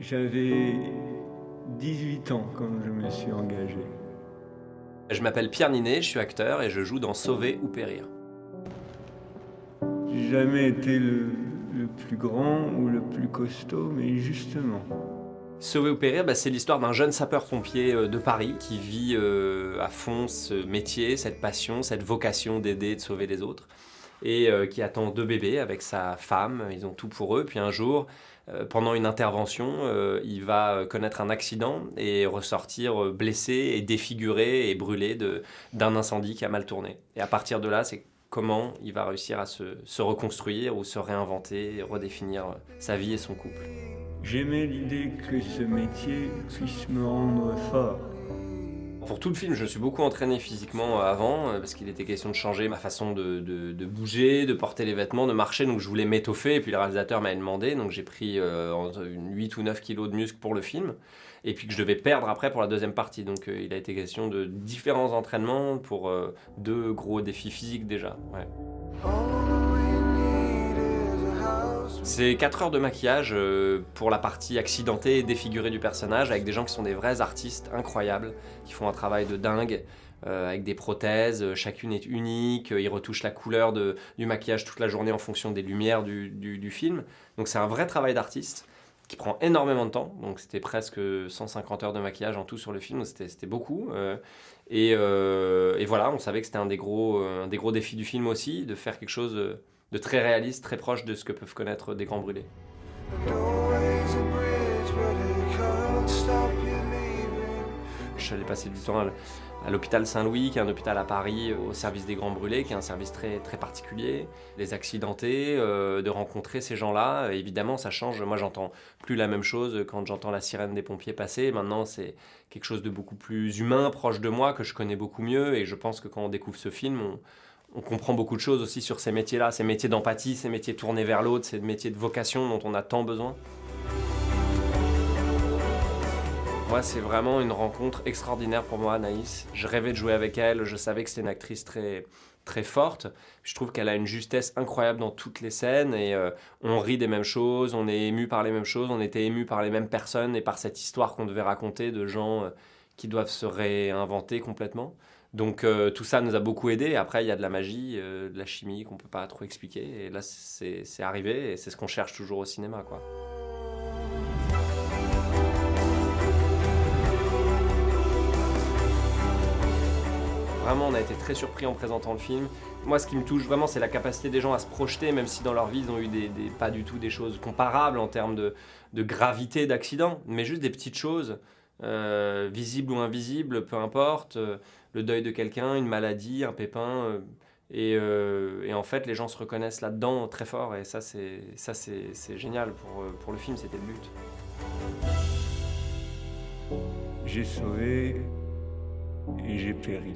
J'avais 18 ans quand je me suis engagé. Je m'appelle Pierre Ninet, je suis acteur et je joue dans Sauver ou Périr. J'ai jamais été le plus grand ou le plus costaud, mais justement. Sauver ou Périr, c'est l'histoire d'un jeune sapeur-pompier de Paris qui vit à fond ce métier, cette passion, cette vocation d'aider, de sauver les autres, et qui attend 2 bébés avec sa femme, ils ont tout pour eux, puis un jour, pendant une intervention, il va connaître un accident et ressortir blessé et défiguré et brûlé d'un incendie qui a mal tourné. Et à partir de là, c'est comment il va réussir à se reconstruire ou se réinventer, redéfinir sa vie et son couple. J'aimais l'idée que ce métier puisse me rendre fort. Pour tout le film, je me suis beaucoup entraîné physiquement avant, parce qu'il était question de changer ma façon de bouger, de porter les vêtements, de marcher, donc je voulais m'étoffer, et puis le réalisateur m'avait demandé, donc j'ai pris 8 ou 9 kilos de muscle pour le film, et puis que je devais perdre après pour la deuxième partie, donc il a été question de différents entraînements pour 2 gros défis physiques déjà. Ouais. C'est 4 heures de maquillage pour la partie accidentée et défigurée du personnage, avec des gens qui sont des vrais artistes incroyables, qui font un travail de dingue, avec des prothèses, chacune est unique, ils retouchent la couleur du maquillage toute la journée en fonction des lumières du film. Donc c'est un vrai travail d'artiste qui prend énormément de temps, donc c'était presque 150 heures de maquillage en tout sur le film, donc c'était beaucoup. Et voilà, on savait que c'était un des gros défis du film aussi, de faire quelque chose de très réaliste, très proche de ce que peuvent connaître des grands brûlés. Je suis allé passer du temps à l'hôpital Saint-Louis, qui est un hôpital à Paris, au service des grands brûlés, qui est un service très, très particulier. Les accidentés, de rencontrer ces gens-là, évidemment, ça change. Moi, j'entends plus la même chose quand j'entends la sirène des pompiers passer. Maintenant, c'est quelque chose de beaucoup plus humain, proche de moi, que je connais beaucoup mieux. Et je pense que quand on découvre ce film, on comprend beaucoup de choses aussi sur ces métiers-là, ces métiers d'empathie, ces métiers tournés vers l'autre, ces métiers de vocation dont on a tant besoin. Moi, c'est vraiment une rencontre extraordinaire pour moi, Anaïs. Je rêvais de jouer avec elle, je savais que c'était une actrice très, très forte. Je trouve qu'elle a une justesse incroyable dans toutes les scènes et on rit des mêmes choses, on est ému par les mêmes choses, on était ému par les mêmes personnes et par cette histoire qu'on devait raconter de gens qui doivent se réinventer complètement. Donc tout ça nous a beaucoup aidés. Après, il y a de la magie, de la chimie qu'on ne peut pas trop expliquer. Et là, c'est arrivé et c'est ce qu'on cherche toujours au cinéma, quoi. Vraiment, on a été très surpris en présentant le film. Moi, ce qui me touche vraiment, c'est la capacité des gens à se projeter, même si dans leur vie, ils ont eu pas du tout des choses comparables en termes de gravité d'accident, mais juste des petites choses, visibles ou invisibles, peu importe. Le deuil de quelqu'un, une maladie, un pépin. Et en fait, les gens se reconnaissent là-dedans très fort. Et ça, c'est génial pour le film, c'était le but. J'ai sauvé et j'ai péri.